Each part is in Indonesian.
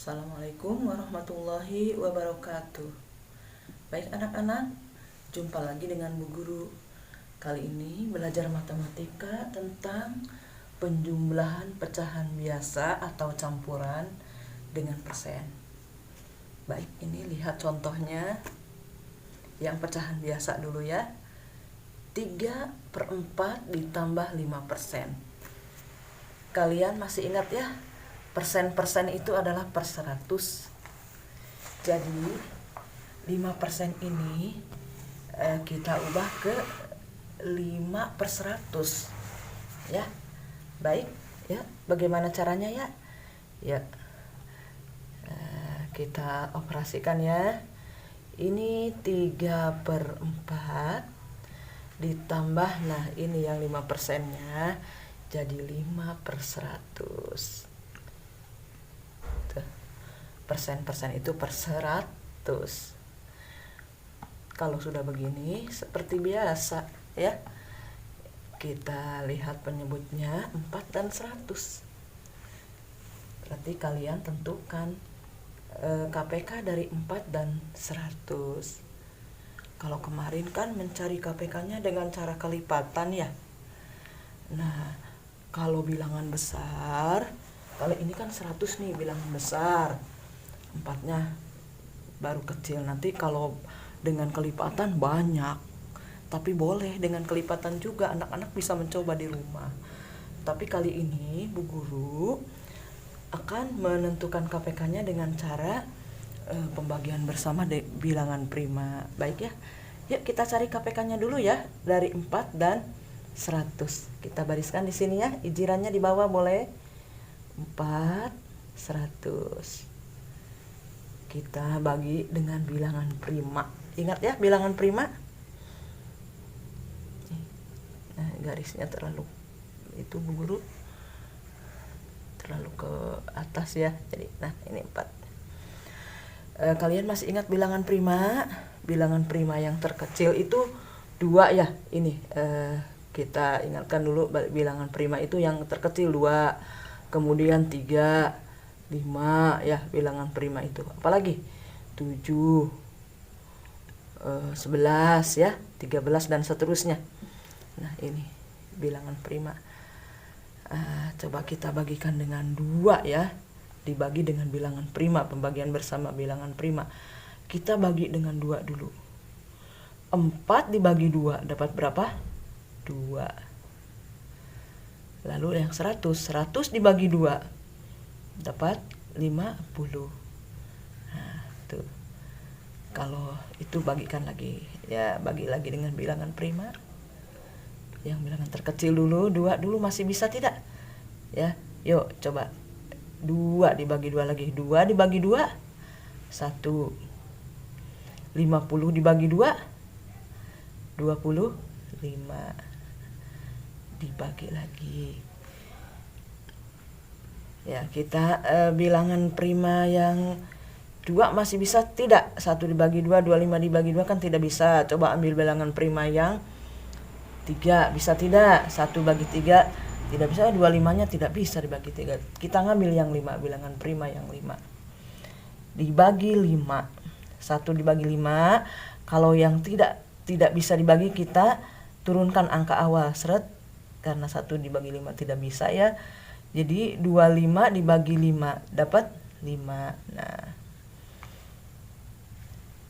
Assalamualaikum warahmatullahi wabarakatuh. Baik anak-anak, jumpa lagi dengan Bu Guru. Kali ini belajar matematika tentang penjumlahan pecahan biasa atau campuran dengan persen. Baik, ini lihat contohnya. Yang pecahan biasa dulu ya. 3/4 ditambah 5%. Kalian masih ingat ya? Persen-persen itu adalah per 100. Jadi 5% ini kita ubah ke 5/100 ya. Baik ya, bagaimana caranya ya? Ya, kita operasikan ya. Ini 3/4 ditambah, nah ini yang 5%-nya jadi 5/100. Persen-persen itu per 100. Kalau sudah begini seperti biasa ya, kita lihat penyebutnya 4 dan 100. Berarti kalian tentukan KPK dari 4 dan 100. Kalau kemarin kan mencari KPK-nya dengan cara kelipatan ya. Nah, kalau bilangan besar, kalau ini kan 100 nih bilangan besar, 4-nya baru kecil. Nanti kalau dengan kelipatan banyak, tapi boleh dengan kelipatan juga, anak-anak bisa mencoba di rumah. Tapi kali ini Bu Guru akan menentukan KPK-nya dengan cara pembagian bersama bilangan prima. Baik ya, yuk kita cari KPK-nya dulu ya, dari 4 dan 100. Kita bariskan di sini ya, ijirannya di bawah boleh. 4, 100. Kita bagi dengan bilangan prima. Ingat ya, bilangan prima. Nah, garisnya terlalu itu Bu Guru terlalu ke atas ya. Jadi nah ini 4. Kalian masih ingat bilangan prima? Bilangan prima yang terkecil itu 2 ya. Ini kita ingatkan dulu, bilangan prima itu yang terkecil 2, kemudian 3, 5 ya, bilangan prima itu. Apalagi 7, 11 ya, 13 dan seterusnya. Nah ini bilangan prima. Coba kita bagikan dengan 2 ya, dibagi dengan bilangan prima, pembagian bersama bilangan prima. Kita bagi dengan 2 dulu. 4 dibagi 2 dapat berapa? 2. Lalu yang 100 dibagi 2 dapat 50. Nah, tuh. Kalau itu bagikan lagi ya, bagi lagi dengan bilangan prima. Yang bilangan terkecil dulu, 2 dulu masih bisa tidak? Ya, yuk coba. 2 dibagi 2 lagi. 2 dibagi 2 1. 50 dibagi 2 25. Dibagi lagi. Ya, kita bilangan prima yang 2 masih bisa tidak? 1 dibagi 2, 25 dibagi 2 kan tidak bisa. Coba ambil bilangan prima yang 3, bisa tidak? 1 bagi 3 tidak bisa, 25-nya tidak bisa dibagi 3. Kita ngambil yang 5, bilangan prima yang 5. Dibagi 5. 1 dibagi 5. Kalau yang tidak bisa dibagi, kita turunkan angka awal, seret. Karena 1 dibagi 5 tidak bisa ya. Jadi 25 dibagi 5 dapat 5. Nah,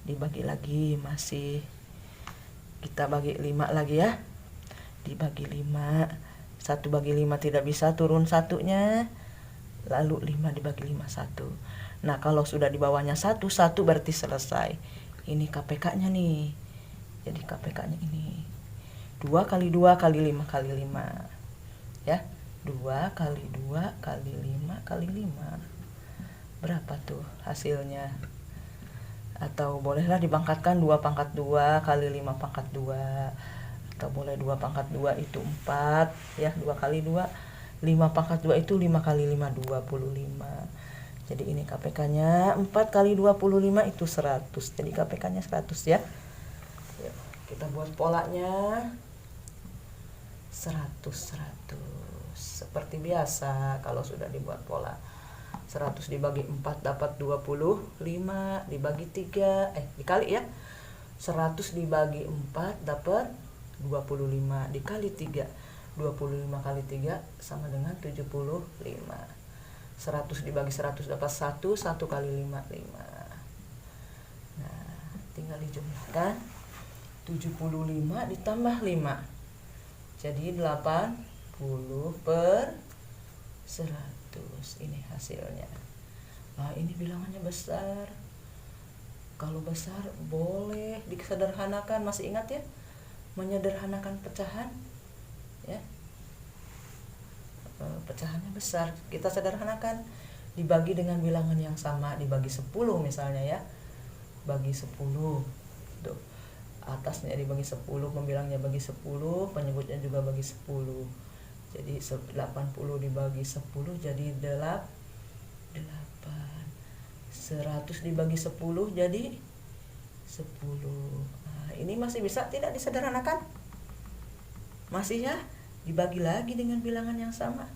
dibagi lagi, masih kita bagi 5 lagi ya. Dibagi 5. 1 bagi 5 tidak bisa, turun 1-nya. Lalu 5 dibagi 5 1. Nah, kalau sudah di bawahnya 1 berarti selesai. Ini KPK-nya nih. Jadi KPK-nya ini 2 kali 2 kali 5 kali 5 ya. 2 kali 2 kali 5 kali 5. Berapa tuh hasilnya? Atau bolehlah dipangkatkan, 2 pangkat 2 kali 5 pangkat 2. Atau boleh 2 pangkat 2 itu 4 ya, 2 kali 2. 5 pangkat 2 itu 5 kali 5 25. Jadi ini KPK-nya 4 kali 25 itu 100. Jadi KPK-nya 100 ya. Yuk, kita buat polanya. 100. Seperti biasa kalau sudah dibuat pola. 100 dibagi 4 dapat 25, dibagi 3 dikali ya. 100 dibagi 4 dapat 25, dikali 3. 25 kali 3 sama dengan 75. 100 dibagi 100 dapat 1, 1 kali 5, 5. Nah, tinggal dijumlahkan. 75 ditambah 5. Jadi 80 per 100. Ini hasilnya. Nah, ini bilangannya besar. Kalau besar boleh disederhanakan. Masih ingat ya? Menyederhanakan pecahan. Ya. Pecahannya besar. Kita sederhanakan. Dibagi dengan bilangan yang sama. Dibagi 10 misalnya ya. Bagi 10. Tuh. Atasnya dibagi 10, pembilangnya bagi 10, penyebutnya juga bagi 10. Jadi 80 dibagi 10 jadi 8. 100 dibagi 10 jadi 10. Nah, ini masih bisa tidak disederhanakan? Masih ya? Dibagi lagi dengan bilangan yang sama.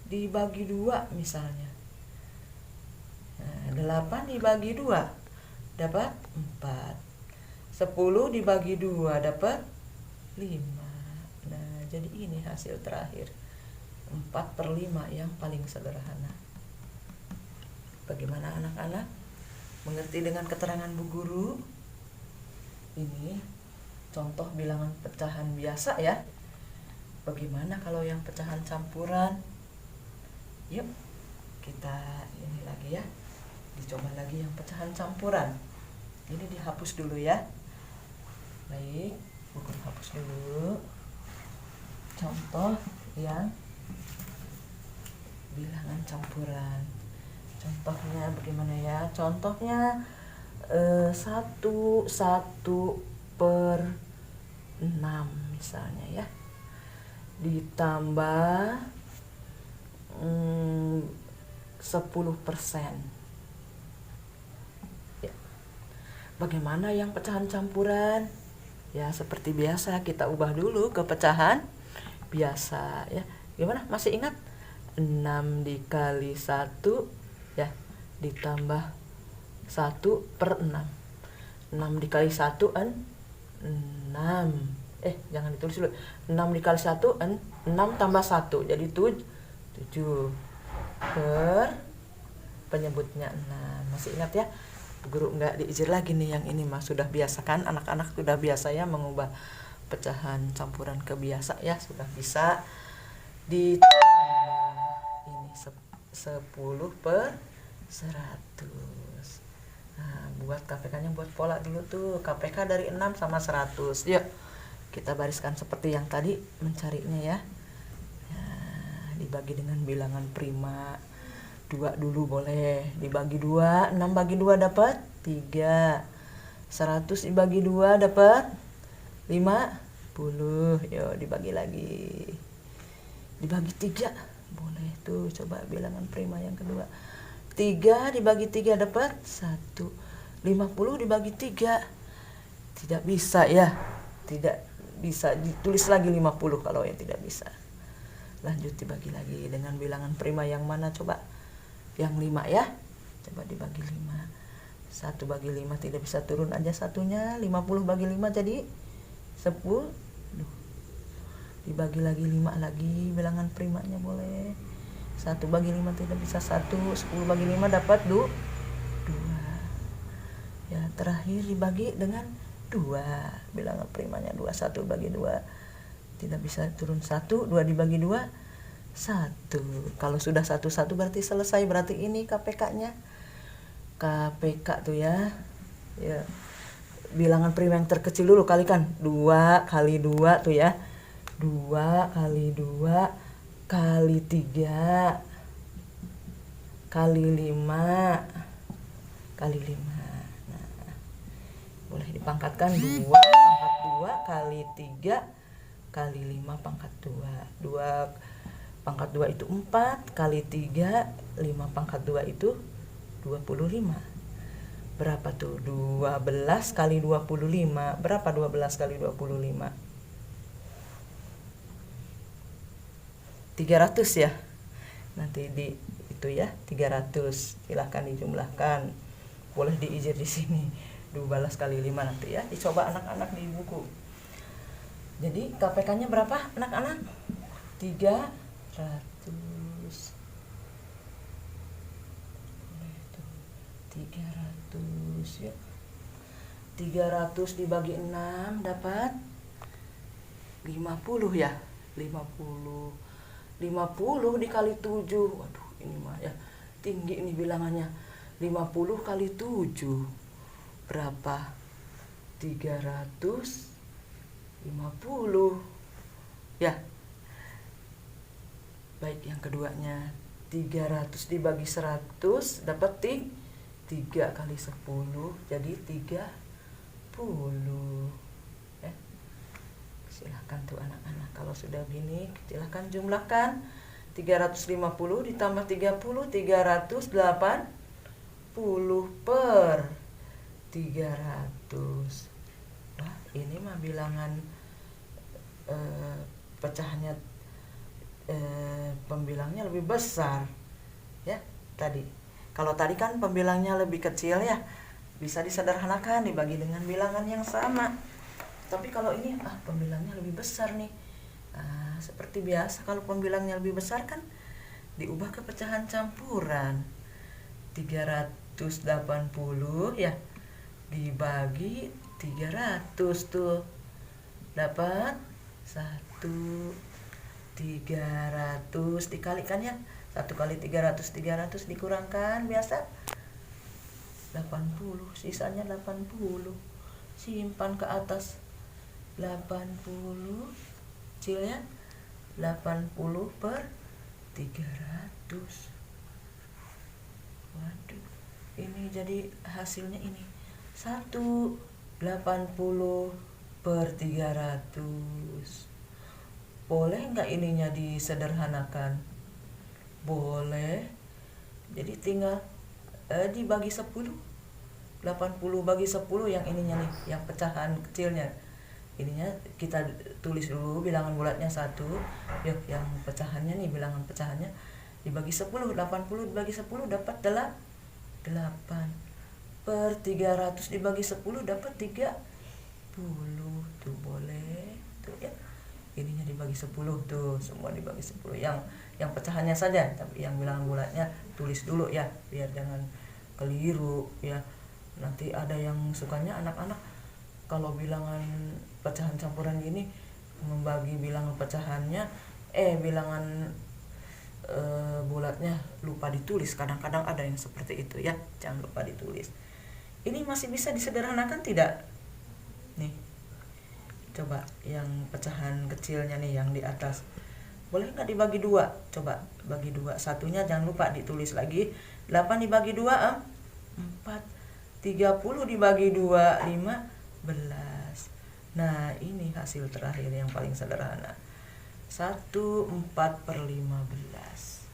Dibagi 2 misalnya. Nah, 8 dibagi 2 dapat 4. 10 dibagi 2 dapat 5. Nah, jadi ini hasil terakhir. 4/5 yang paling sederhana. Bagaimana anak-anak? Mengerti dengan keterangan Bu Guru? Ini contoh bilangan pecahan biasa ya. Bagaimana kalau yang pecahan campuran? Yuk, kita ini lagi ya. Dicoba lagi yang pecahan campuran. Ini dihapus dulu ya. Baik, Bu Guru hapus dulu. Contoh yang bilangan campuran. Contohnya bagaimana ya? Contohnya 1 per 6 misalnya ya. Ditambah 10%. Ya. Bagaimana yang pecahan campuran? Ya, seperti biasa kita ubah dulu ke pecahan biasa ya. Gimana? Masih ingat? 6 dikali 1 ya, ditambah 1 per 6. 6 dikali 1 6. Jangan ditulis dulu. 6 dikali 1 6 tambah 1 jadi 7 per penyebutnya 6. Masih ingat ya? Guru enggak diizir lagi nih, yang ini mah sudah biasa kan, anak-anak sudah biasa ya mengubah pecahan campuran ke biasa ya, sudah bisa. Ditambah ini 10 per 100. Nah, buat KPK-nya buat pola dulu tuh. KPK dari 6 sama 100. Yuk, kita bariskan seperti yang tadi mencarinya ya. Nah, dibagi dengan bilangan prima. 2 dulu boleh. Dibagi 2, 6 bagi 2 dapat 3. 100 dibagi 2 dapat 50. Yuk, dibagi lagi. Dibagi 3. Boleh tuh, coba bilangan prima yang kedua. 3 dibagi 3 dapat 1. 50 dibagi 3. Tidak bisa ya. Tidak bisa ditulis lagi 50 kalau yang tidak bisa. Lanjut dibagi lagi dengan bilangan prima yang mana coba? Yang 5 ya. Coba dibagi 5. 1 bagi 5 tidak bisa turun aja satunya. 50 bagi 5 jadi 10. Dibagi lagi 5 lagi bilangan primanya boleh. 1 bagi 5 tidak bisa 1. 10 bagi 5 dapat 2. Ya, terakhir dibagi dengan 2. Bilangan primanya 2. 1 bagi 2 tidak bisa turun 1. 2 dibagi 2 1. Kalau sudah 1 berarti selesai. Berarti ini KPK-nya. KPK tuh ya. Ya. Bilangan prima yang terkecil dulu kalikan. 2 kali 2 tuh ya. 2 kali 2 kali 3 kali 5 kali 5. Nah, boleh dipangkatkan 2 pangkat 2 kali 3 kali 5 pangkat 2. 2 pangkat 2 itu 4 kali 3 5 pangkat 2 itu 25. Berapa tuh? 12 kali 25. Berapa 12 kali 25? 300 ya. Nanti itu ya, 300. Silahkan dijumlahkan. Boleh diijir di sini. 12 kali 5 nanti ya. Dicoba anak-anak di buku. Jadi KPK-nya berapa anak-anak? 300. 300 ya. 300 dibagi 6 dapat 50 ya. 50 dikali 7. Waduh, ini mah ya tinggi ini bilangannya. 50 kali 7 berapa? 350 ya. Baik, yang keduanya 300 dibagi 100 dapat 3 kali 10 jadi 30 ya. Silahkan tuh anak-anak, kalau sudah gini silahkan jumlahkan. 350 ditambah 30, 380 per 300. Wah, ini mah bilangan pecahannya, pembilangnya lebih besar ya. Kalau tadi kan pembilangnya lebih kecil ya, bisa disederhanakan dibagi dengan bilangan yang sama. Tapi kalau ini pembilangnya lebih besar nih. Seperti biasa kalau pembilangnya lebih besar kan diubah ke pecahan campuran. 380 ya dibagi 300 tuh dapat 1. 300 dikalikan ya. 1 kali 300 dikurangkan biasa 80, sisanya 80. Simpan ke atas 80 kecilnya 80 per 300. Waduh, ini jadi hasilnya ini 180 per 300. Boleh nggak ininya disederhanakan? Boleh. Jadi tinggal dibagi 10. 80 bagi 10 yang ininya nih, yang pecahan kecilnya. Ininya kita tulis dulu bilangan bulatnya 1. Yuk, yang pecahannya nih, bilangan pecahannya dibagi 10. 80 dibagi 10 dapat 8. Per 300 dibagi 10 dapat 30. Tuh boleh. Tuh ya. Ininya dibagi 10 tuh, semua dibagi 10. Yang pecahannya saja, tapi yang bilangan bulatnya tulis dulu ya, biar jangan keliru ya. Nanti ada yang sukanya anak-anak kalau bilangan pecahan campuran gini membagi bilangan pecahannya bilangan bulatnya lupa ditulis. Kadang-kadang ada yang seperti itu ya, jangan lupa ditulis. Ini masih bisa disederhanakan tidak? Nih, coba yang pecahan kecilnya nih yang di atas, boleh nggak dibagi 2? Coba bagi 2, satunya jangan lupa ditulis lagi. 8 dibagi 2 4. 30 dibagi 2 15. Nah, ini hasil terakhir yang paling sederhana. 1/4 per 15.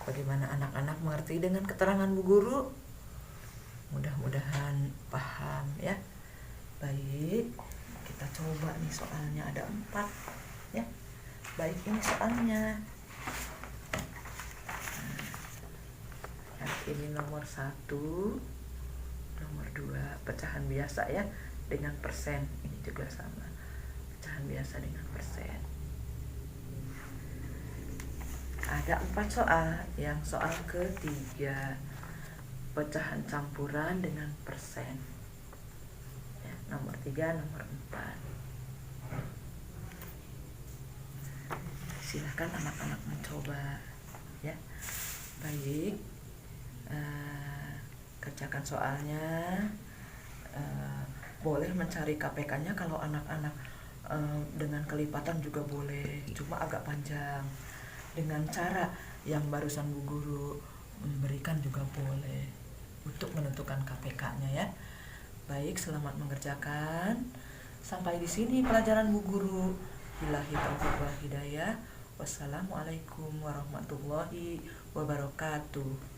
Bagaimana anak-anak mengerti dengan keterangan Bu Guru? Mudah-mudahan paham ya. Baik, kita coba nih soalnya ada 4 ya. Baik, ini soalnya. Ini nomor 1, nomor 2 pecahan biasa ya dengan persen. Ini juga sama, pecahan biasa dengan persen. Ada 4 soal. Yang soal ketiga, pecahan campuran dengan persen ya, nomor 3, nomor 4. Silahkan anak-anak mencoba ya. Baik, kerjakan soalnya. Boleh mencari KPK-nya kalau anak-anak dengan kelipatan juga boleh, cuma agak panjang. Dengan cara yang barusan Bu Guru memberikan juga boleh untuk menentukan KPK-nya ya. Baik, selamat mengerjakan. Sampai di sini pelajaran Bu Guru. Billahi taufiq wal hidayah. Wassalamualaikum warahmatullahi wabarakatuh.